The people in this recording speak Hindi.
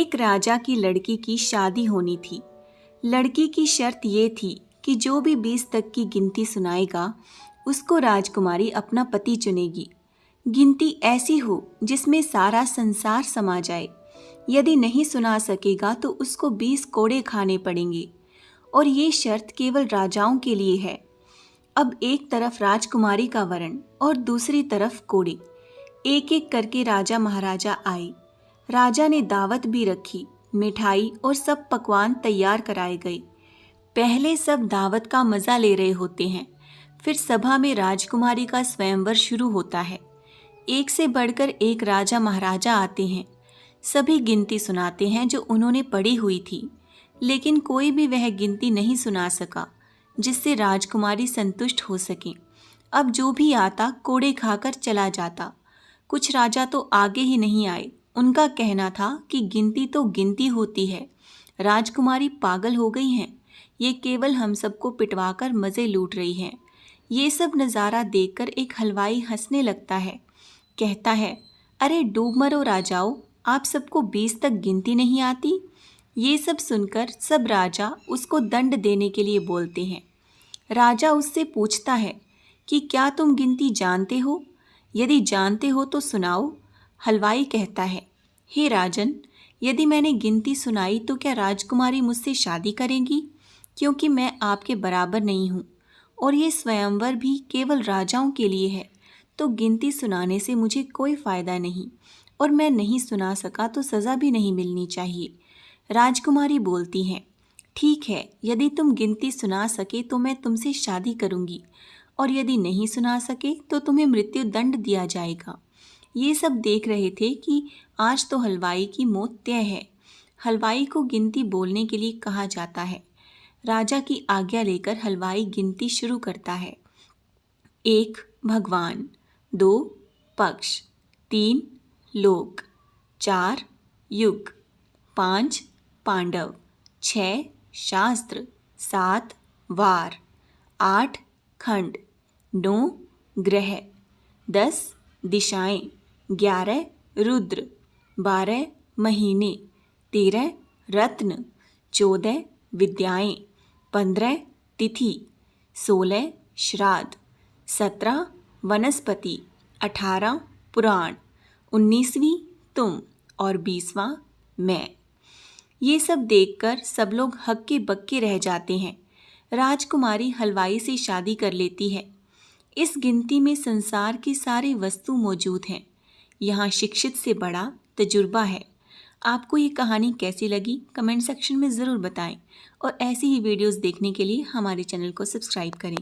एक राजा की लड़की की शादी होनी थी। लड़की की शर्त ये थी कि जो भी 20 तक की गिनती सुनाएगा उसको राजकुमारी अपना पति चुनेगी। गिनती ऐसी हो जिसमें सारा संसार समा जाए। यदि नहीं सुना सकेगा तो उसको 20 कोड़े खाने पड़ेंगे और ये शर्त केवल राजाओं के लिए है। अब एक तरफ राजकुमारी का वरण और दूसरी तरफ कोड़े। एक एक करके राजा महाराजा आए। राजा ने दावत भी रखी, मिठाई और सब पकवान तैयार कराए गए। पहले सब दावत का मजा ले रहे होते हैं, फिर सभा में राजकुमारी का स्वयंवर शुरू होता है। एक से बढ़कर एक राजा महाराजा आते हैं। सभी गिनती सुनाते हैं जो उन्होंने पढ़ी हुई थी, लेकिन कोई भी वह गिनती नहीं सुना सका जिससे राजकुमारी संतुष्ट हो सके। अब जो भी आता कोड़े खाकर चला जाता। कुछ राजा तो आगे ही नहीं आए। उनका कहना था कि गिनती तो गिनती होती है, राजकुमारी पागल हो गई हैं, ये केवल हम सबको पिटवाकर मज़े लूट रही हैं। ये सब नज़ारा देखकर एक हलवाई हंसने लगता है। कहता है, अरे डूब मरो राजाओं, आप सबको 20 तक गिनती नहीं आती। ये सब सुनकर सब राजा उसको दंड देने के लिए बोलते हैं। राजा उससे पूछता है कि क्या तुम गिनती जानते हो? यदि जानते हो तो सुनाओ। हलवाई कहता है, हे राजन, यदि मैंने गिनती सुनाई तो क्या राजकुमारी मुझसे शादी करेंगी? क्योंकि मैं आपके बराबर नहीं हूँ और ये स्वयंवर भी केवल राजाओं के लिए है, तो गिनती सुनाने से मुझे कोई फ़ायदा नहीं और मैं नहीं सुना सका तो सज़ा भी नहीं मिलनी चाहिए। राजकुमारी बोलती हैं, ठीक है, यदि तुम गिनती सुना सके तो मैं तुमसे शादी करूँगी और यदि नहीं सुना सके तो तुम्हें मृत्यु दंड दिया जाएगा। ये सब देख रहे थे कि आज तो हलवाई की मौत तय है। हलवाई को गिनती बोलने के लिए कहा जाता है। राजा की आज्ञा लेकर हलवाई गिनती शुरू करता है। 1 भगवान, 2 पक्ष, 3 लोक, 4 युग, 5 पांडव, 6 शास्त्र, 7 वार, 8 खंड, 9 ग्रह, 10 दिशाएं, 11 रुद्र, 12 महीने, 13 रत्न, 14 विद्याएं, 15 तिथि, 16 श्राद्ध, 17 वनस्पति, 18 पुराण, 19वीं तुम और 20वां मैं। ये सब देखकर सब लोग हक्के बक्के रह जाते हैं। राजकुमारी हलवाई से शादी कर लेती है। इस गिनती में संसार की सारी वस्तु मौजूद हैं। यहाँ शिक्षित से बड़ा तजुर्बा है। आपको ये कहानी कैसी लगी कमेंट सेक्शन में ज़रूर बताएं और ऐसी ही वीडियोस देखने के लिए हमारे चैनल को सब्सक्राइब करें।